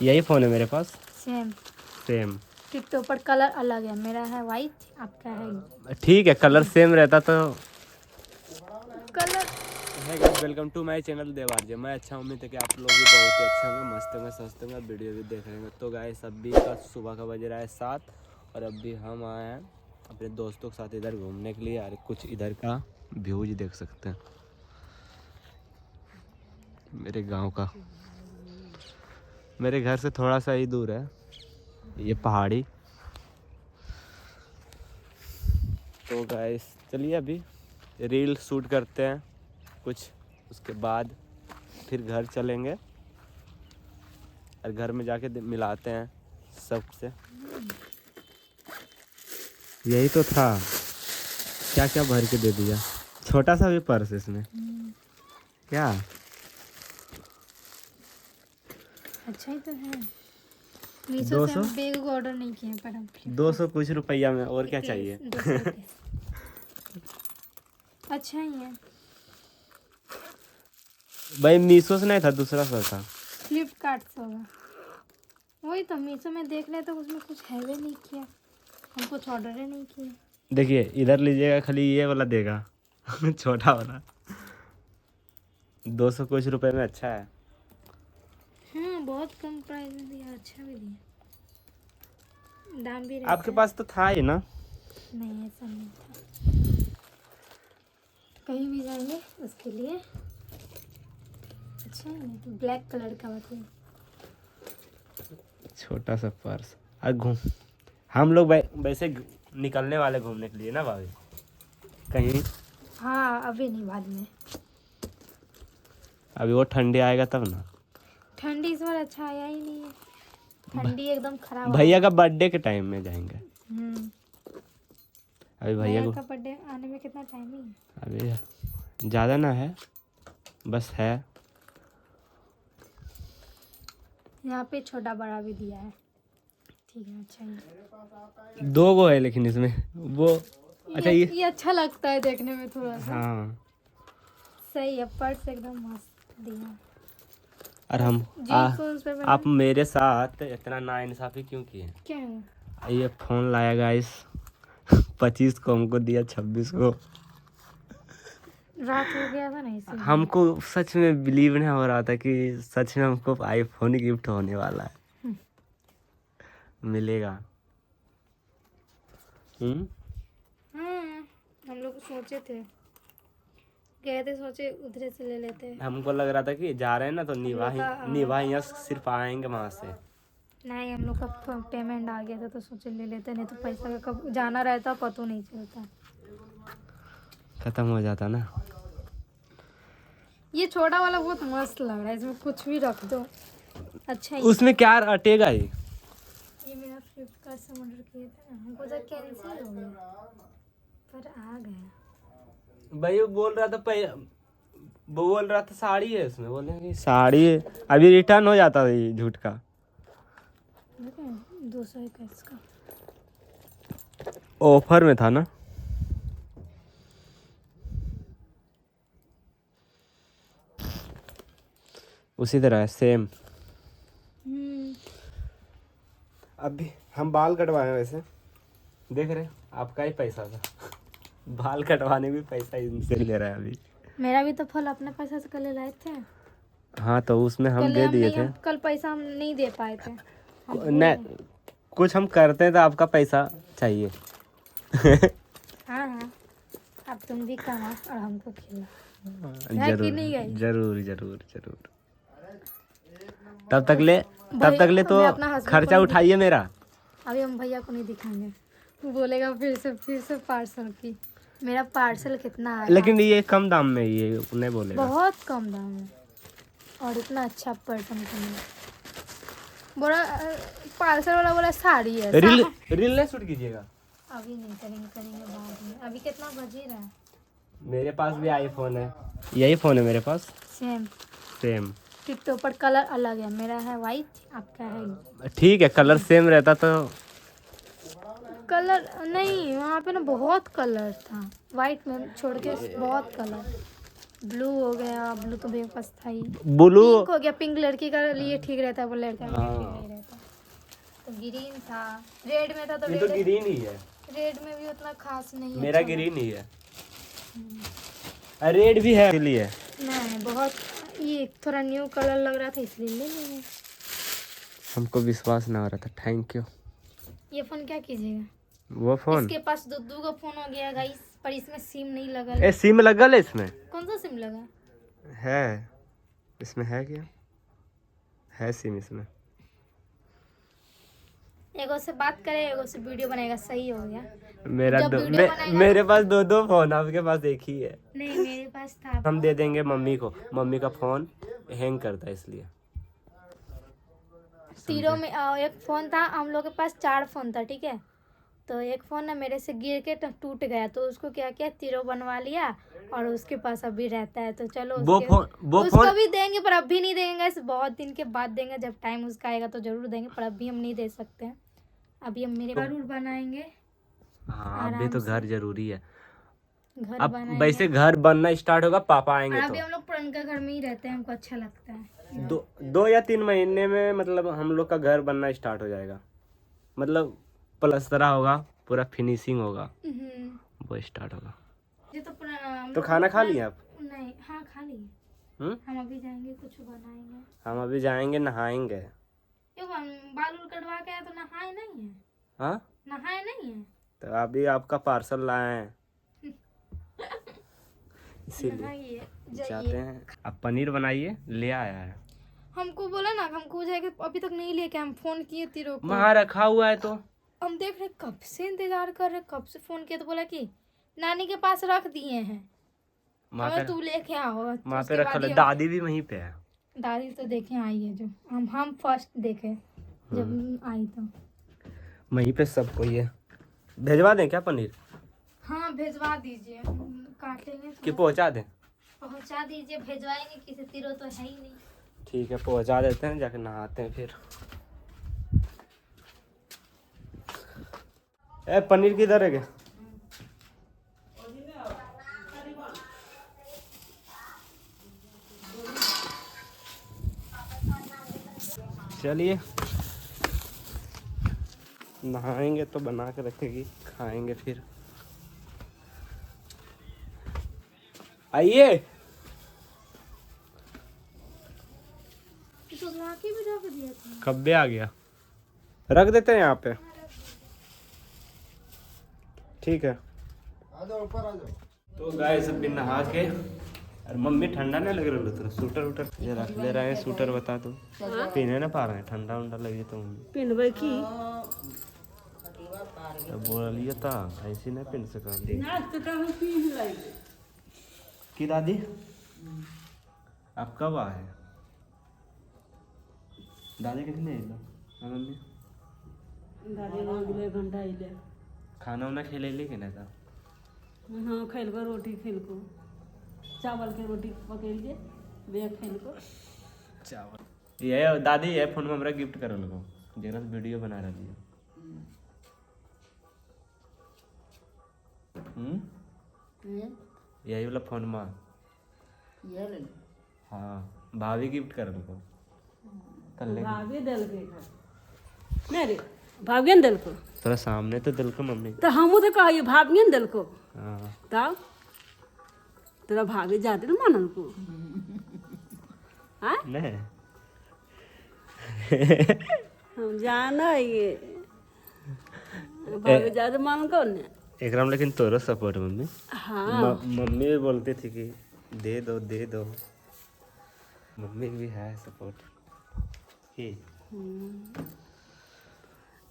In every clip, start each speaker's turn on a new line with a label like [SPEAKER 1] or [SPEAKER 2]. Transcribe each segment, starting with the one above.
[SPEAKER 1] यही फ़ोन है मेरे पास।
[SPEAKER 2] Same
[SPEAKER 1] same.
[SPEAKER 2] टिकटॉक पर कलर अलग है, मेरा है वाइट, आपका है
[SPEAKER 1] ठीक है, कलर सेम रहता तो।
[SPEAKER 2] Colour.
[SPEAKER 1] Welcome to my channel Devarya. मैं अच्छा उम्मीद है कि आप लोग भी बहुत ही अच्छे होंगे, मस्त होंगे, स्वस्थ होंगे, वीडियो भी देख रहे होंगे। तो गाइस अभी का सुबह का बज रहा है 7 और अभी हम आए हैं अपने दोस्तों के साथ इधर घूमने के लिए। और कुछ इधर का व्यूज देख सकते हैं मेरे गांव का। मेरे घर से थोड़ा सा ही दूर है ये पहाड़ी। तो गाइस चलिए अभी रील शूट करते हैं कुछ, उसके बाद फिर घर चलेंगे और घर में जाके मिलाते हैं सबसे। यही तो था, क्या क्या भर के दे दिया। छोटा सा भी पर्स इसमें क्या।
[SPEAKER 2] अच्छा ही तो है। मीशो से
[SPEAKER 1] 200
[SPEAKER 2] हम बैग को ऑर्डर नहीं किए पर हम
[SPEAKER 1] 200 कुछ रुपया में और क्या चाहिए।
[SPEAKER 2] 200 रुपये। अच्छा ही है।
[SPEAKER 1] भाई मीशो से नहीं था, दूसरा सा था।
[SPEAKER 2] फ्लिपकार्ट से होगा। वही तो मीशो में देख रहे तो उसमें कुछ है भी नहीं किया, हम कुछ ऑर्डर ही नहीं किए।
[SPEAKER 1] देखिए इधर लीजिएगा, खाली ये वाला देगा छोटा वाला 200 कुछ रुपए में अच्छा है।
[SPEAKER 2] हाँ बहुत कम प्राइस में दिया, अच्छा भी दिया, दाम भी रहता
[SPEAKER 1] आपके
[SPEAKER 2] है।
[SPEAKER 1] पास तो था ही ना।
[SPEAKER 2] नहीं ऐसा नहीं था, कहीं भी जाएंगे उसके लिए अच्छा है। तो ब्लैक कलर का मतलब
[SPEAKER 1] छोटा सा पर्स। और घूम हम लोग वैसे निकलने वाले घूमने के लिए ना भाभी कहीं।
[SPEAKER 2] हाँ अभी नहीं, बाद में।
[SPEAKER 1] अभी वो ठंडी आएगा तब ना।
[SPEAKER 2] ठंडी इस बार अच्छा आया ही नहीं है, ठंडी एकदम खराब
[SPEAKER 1] भैया का बर्थडे के टाइम में जाएंगे। अभी भैया को
[SPEAKER 2] का बर्थडे आने में कितना टाइम ही है।
[SPEAKER 1] अभी ज़्यादा ना है, बस है।
[SPEAKER 2] यहाँ पे छोटा बड़ा भी दिया है, ठीक है अच्छा ही।
[SPEAKER 1] 2 गो है लेकिन इसमें वो अच्छा
[SPEAKER 2] ये अच्छा लगता है देखने में थोड़ा सा।
[SPEAKER 1] हाँ।
[SPEAKER 2] सही है, पर्स एकदम मस्त दिया।
[SPEAKER 1] और हम
[SPEAKER 2] जीन्स पे
[SPEAKER 1] आप मेरे साथ इतना नाइंसाफी क्यों किए।
[SPEAKER 2] क्या है?
[SPEAKER 1] ये फ़ोन लाया गाइस 25 को, हमको दिया 26 को।
[SPEAKER 2] रात हो गया था ना इसलिए।
[SPEAKER 1] हमको सच में बिलीव नहीं हो रहा था कि सच में हमको आईफोन गिफ्ट होने वाला है, मिलेगा।
[SPEAKER 2] हाँ हम लोग सोचे थे, गए थे, सोचे उधर से ले लेते हैं।
[SPEAKER 1] हमको लग रहा था कि जा रहे हैं ना तो निभा यहाँ सिर्फ आएंगे वहाँ से।
[SPEAKER 2] नहीं हम लोग का पेमेंट आ गया था तो सोचे ले लेते, नहीं तो पैसा का कब जाना रहता पता नहीं चलता।
[SPEAKER 1] खत्म हो जाता ना।
[SPEAKER 2] ये छोटा वाला बहुत मस्त लग रहा है, इसमें कुछ भी रख दो अच्छा ही।
[SPEAKER 1] उसमें क्या अटेगा ही।
[SPEAKER 2] ये मेरा फ्लिपकार्ट से ऑर्डर किया था ना, हमको तो कैंसिल हो गया पर आ गया।
[SPEAKER 1] भाई वो बोल रहा था वो बोल रहा था साड़ी है इसमें, बोले कि साड़ी है। अभी रिटर्न हो जाता है ये झूठ का।
[SPEAKER 2] 221 का
[SPEAKER 1] ऑफर में था ना। उसी तरह है सेम। अभी हम बाल कटवाए वैसे देख रहे आपका ही पैसा था बाल कटवाने भी पैसा इनसे ले रहा है अभी।
[SPEAKER 2] मेरा भी तो फल अपने पैसा से कल लाए थे।
[SPEAKER 1] हाँ तो उसमें हम दे दिए थे।
[SPEAKER 2] कल पैसा हम नहीं दे पाए थे।
[SPEAKER 1] नहीं कुछ हम करते हैं तो आपका पैसा चाहिए
[SPEAKER 2] हाँ हाँ अब तुम भी कमा और हमको खिला।
[SPEAKER 1] जरूर जरूर जरूर जरूर। तब तक ले तो खर्चा उठाइए मेरा।
[SPEAKER 2] अभी हम भैया को नहीं दिखाएंगे, वो बोलेगा फिर से पार्सल की। मेरा पार्सल कितना आया,
[SPEAKER 1] लेकिन ये कम दाम में ये नहीं बोलेगा।
[SPEAKER 2] बहुत कम दाम है और इतना अच्छा पर्सन को नहीं। बोला पार्सल वाला बोला साड़ी है।
[SPEAKER 1] रील नहीं शूट कीजिएगा।
[SPEAKER 2] अभी नहीं करेंगे बाद में। अभी कितना बज ही रहा है।
[SPEAKER 1] मेरे पास भी आईफोन है, यही फोन है मेरे पास। सेम
[SPEAKER 2] टिकटॉक पर कलर अलग है, मेरा है वाइट, आपका है।
[SPEAKER 1] ठीक है, कलर सेम रहता तो।
[SPEAKER 2] कलर नहीं, वहाँ पे ना बहुत कलर था, वाइट में छोड़ के बहुत कलर। ब्लू हो गया, ब्लू तो मेरे पास था ही।
[SPEAKER 1] ब्लू
[SPEAKER 2] पिंक हो गया, पिंक लड़की का लिए ठीक रहता है, वो लड़का के लिए ठीक नहीं रहता। तो ग्रीन था, रेड में था तो
[SPEAKER 1] ये तो
[SPEAKER 2] रेड,
[SPEAKER 1] ग्रीन ही है,
[SPEAKER 2] रेड में भी उतना खास नहीं है।
[SPEAKER 1] मेरा ग्रीन ही है। रेड भी है इसलिए।
[SPEAKER 2] नहीं बहुत, ये थोड़ा न्यू कलर लग रहा था इसलिए ले लिए।
[SPEAKER 1] हमको विश्वास ना हो रहा था। Thank you.
[SPEAKER 2] ये फोन क्या कीजिएगा?
[SPEAKER 1] वो फोन
[SPEAKER 2] इसके पास दो का फोन हो गया गाइस, पर इसमें सिम नहीं लगा।
[SPEAKER 1] ए सिम लगल है इसमें?
[SPEAKER 2] कौन सा सिम लगा
[SPEAKER 1] है इसमें? है क्या? है सिम इसमें।
[SPEAKER 2] एगो से बात करे, एगो से वीडियो बनाएगा, सही हो गया।
[SPEAKER 1] मेरा
[SPEAKER 2] जब
[SPEAKER 1] दो
[SPEAKER 2] वीडियो बनाएगा
[SPEAKER 1] मेरे पास दो फोन, आपके पास एक ही है।
[SPEAKER 2] नहीं, मेरे पास था।
[SPEAKER 1] हम दे देंगे मम्मी को, मम्मी का फोन हैंग करता है इसलिए।
[SPEAKER 2] तीनों में एक फ़ोन था, हम लोग के पास 4 फ़ोन था, ठीक है। तो एक फ़ोन ना मेरे से गिर के टूट गया, तो उसको क्या किया, तीरों बनवा लिया और उसके पास अभी रहता है। तो चलो उसको भी देंगे, पर अभी नहीं देंगे, इस बहुत दिन के बाद देंगे, जब टाइम उसका आएगा तो जरूर देंगे, पर अभी हम नहीं दे सकते हैं। अभी हम मेरे जरूर बनाएंगे।
[SPEAKER 1] हाँ अभी तो घर जरूरी है।
[SPEAKER 2] घर
[SPEAKER 1] अब
[SPEAKER 2] बनाएंगे।
[SPEAKER 1] वैसे घर बनना स्टार्ट होगा, पापा आएंगे
[SPEAKER 2] और अभी
[SPEAKER 1] तो
[SPEAKER 2] हम लोग पुराने घर में ही रहते हैं, हमको अच्छा लगता है।
[SPEAKER 1] 2 या 3 महीने में मतलब हम लोग का घर बनना स्टार्ट हो जाएगा। मतलब प्लस्तरा होगा, पूरा फिनिशिंग होगा, वो स्टार्ट होगा।
[SPEAKER 2] ये तो पुराना।
[SPEAKER 1] तो खाना खा लिया आप?
[SPEAKER 2] नहीं, हाँ खा लिए। हम अभी जाएंगे, कुछ बनाएंगे।
[SPEAKER 1] हम अभी जाएंगे, नहाएंगे।
[SPEAKER 2] क्यों, बाल उल कटवा के आए तो नहाए नहीं है?
[SPEAKER 1] हाँ
[SPEAKER 2] नहाए नहीं है
[SPEAKER 1] तो अभी आपका पार्सल लाए हैं इसीलिए
[SPEAKER 2] नहाइए,
[SPEAKER 1] जाते हैं। आप पनीर बनाइए, ले आया है।
[SPEAKER 2] हमको बोला ना, हमको जाएगा, अभी तक नहीं लेके, हम फोन किए तीरों को,
[SPEAKER 1] वहाँ रखा हुआ है तो
[SPEAKER 2] हम देख रहे कब से इंतजार कर रहे, कब से फोन किया तो बोला कि नानी के पास रख दिए हैं, हमें तू लेके आओ।
[SPEAKER 1] वहाँ पे रखा है, दादी भी वहीं पे है।
[SPEAKER 2] दादी तो देखे आई है, जो हम फर्स्ट देखे जब आई तो
[SPEAKER 1] वहीं पे सब कोई है। भेजवा दें क्या पनीर?
[SPEAKER 2] हाँ भेजवा दीजिए, काटेंगे
[SPEAKER 1] कि पहुँचा दें?
[SPEAKER 2] पहुंचा दीजिए, भेजवाएंगे किसी, तीरों तो है ही नहीं।
[SPEAKER 1] ठीक है, पहुँचा देते हैं, जाके नहाते हैं फिर। ए पनीर किधर है? चलिए नहाएंगे तो बना के रखेगी, खाएंगे फिर। आइए।
[SPEAKER 2] तो ला के भी रख दिया था।
[SPEAKER 1] कब्बे आ गया, रख देते हैं यहाँ पे। ठीक है,
[SPEAKER 3] आ जाओ ऊपर आ जाओ।
[SPEAKER 1] तो गाइस अभी नहा के, और मम्मी ठंडा नहीं लग रहा है? सूटर उटर ये रख ले रहे हैं। सूटर बता दो, पीने ना पा रहे हैं, ठंडा उंडा लगे तो
[SPEAKER 2] पिनबे की
[SPEAKER 1] तो बोल लिया था, ऐसे नहीं पहन सका कि दादी। आप कब आए? दादी कितने आई? मम्मी
[SPEAKER 4] दादी अगले घंटा अइले।
[SPEAKER 1] खाना उना खेले ले के ना था?
[SPEAKER 4] हाँ खेलको, रोटी खेलको, चावल के रोटी पकेलिए, वे खेलको।
[SPEAKER 1] चावल ये दादी ये फोन में हमरा गिफ्ट कर लगो, जरा वीडियो बना रही है। यही वाला फोन में हाँ भाभी गिफ्ट कर लगो कल।
[SPEAKER 4] भाभी दिल के नहीं रे, भाभी ने दिल को,
[SPEAKER 1] तोरा सामने तो दिल को मम्मी
[SPEAKER 4] तो हमू तो कहिए भाभी ने दिल को।
[SPEAKER 1] हाँ
[SPEAKER 4] तब तेरा भाभी जाते ना मानल को। हाँ
[SPEAKER 1] नहीं
[SPEAKER 4] हम जाना ये भाभी जाते मान कौन ने।
[SPEAKER 1] एकराम लेकिन तोरो सपोर्ट मम्मी।
[SPEAKER 4] हाँ
[SPEAKER 1] मम्मी भी बोलती थी कि दे दो दे दो, मम्मी भी है सपोर्ट की।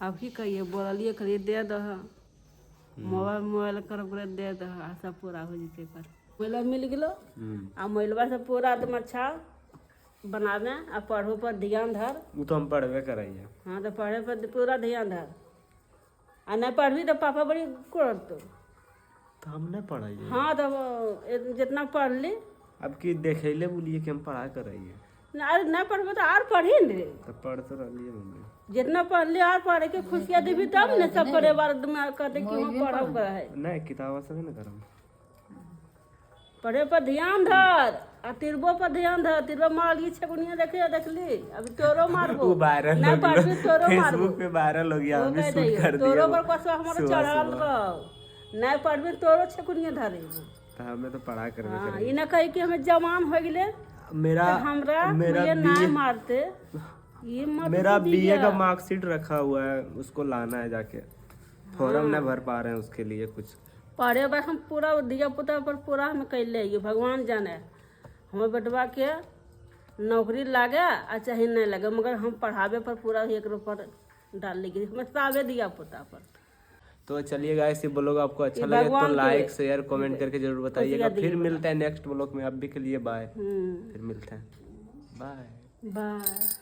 [SPEAKER 4] अब की कहिए, बोलिए करिए दे दो, मोबाइल कर दे दो, सब पूरा हो जैसे कर। मोबाइल मिल गलो आ मोबाइलवा से पूरा एकदम अच्छा बनावे आ पढ़ो पर ध्यान धर।
[SPEAKER 1] वो तो हम पढ़वे कराइए।
[SPEAKER 4] हाँ तो पढ़े पर पूरा ध्यान धर, आ नहीं पढ़बी तो पापा बड़ी करतो।
[SPEAKER 1] तो हम नहीं पढ़ाइए।
[SPEAKER 4] हाँ तो जितना पढ़ ली।
[SPEAKER 1] अब की देखेले बोलिए कि हम पढ़ाई कराइए।
[SPEAKER 4] अरे नहीं पढ़बे तो और पढ़ी न।
[SPEAKER 1] तो पढ़ तो रही मम्मी,
[SPEAKER 4] जितना पढ़ ली और पढ़े के खुशियाँ देवी तब न सब परिवार में कहते कि हम पढ़ब है।
[SPEAKER 1] नहीं किताब सब ना करम।
[SPEAKER 4] पढ़े पर ध्यान धर आ तिरबो पर ध्यान धर। तिरबो मारली छकुनिया देखली अभी तोरो मारबो।
[SPEAKER 1] वो वायरल
[SPEAKER 4] नहीं पढ़बी तोरो मारबो।
[SPEAKER 1] फेसबुक पे वायरल हो गया,
[SPEAKER 4] वो
[SPEAKER 1] अभी
[SPEAKER 4] कह
[SPEAKER 1] शूट
[SPEAKER 4] दियो,
[SPEAKER 1] कर दिया
[SPEAKER 4] तोरो
[SPEAKER 1] वो।
[SPEAKER 4] पर कसवा हमारा चढ़ल रहो। नहीं पढ़बी तोरो छकुनिया धरेबो।
[SPEAKER 1] तो हमें तो पढ़ा करबे
[SPEAKER 4] हाँ,
[SPEAKER 1] करेंगे।
[SPEAKER 4] ई ना कही कि हमें जवान हो गेले
[SPEAKER 1] मेरा
[SPEAKER 4] हमरा
[SPEAKER 1] मेरा
[SPEAKER 4] ये ना
[SPEAKER 1] बीए
[SPEAKER 4] मारते। ये मत
[SPEAKER 1] मेरा बीए
[SPEAKER 4] दीजिए।
[SPEAKER 1] का मार्कशीट रखा हुआ है, उसको लाना है जाके। फॉर्म नहीं भर पा रहे हैं उसके लिए कुछ।
[SPEAKER 4] पढ़े बस हम पूरा दिया पुता पर पूरा हम कैले ये भगवान जाने। हमें बेटवा के नौकरी लागे आ चाहे नहीं लगे, मगर हम पढ़ावे पर पूरा एक पर डाल लेगी। हमें सावे दिया पुता पर।
[SPEAKER 1] तो चलिए गाइस, ये ब्लॉग आपको अच्छा लगे तो
[SPEAKER 4] भगवान के-
[SPEAKER 1] लाइक शेयर कमेंट करके जरूर बताइएगा।
[SPEAKER 4] खुशियाँ
[SPEAKER 1] फिर मिलते हैं नेक्स्ट ब्लॉग में। अभी के लिए बाय।
[SPEAKER 4] हम्म,
[SPEAKER 1] फिर मिलते हैं, बाय।
[SPEAKER 4] बाय।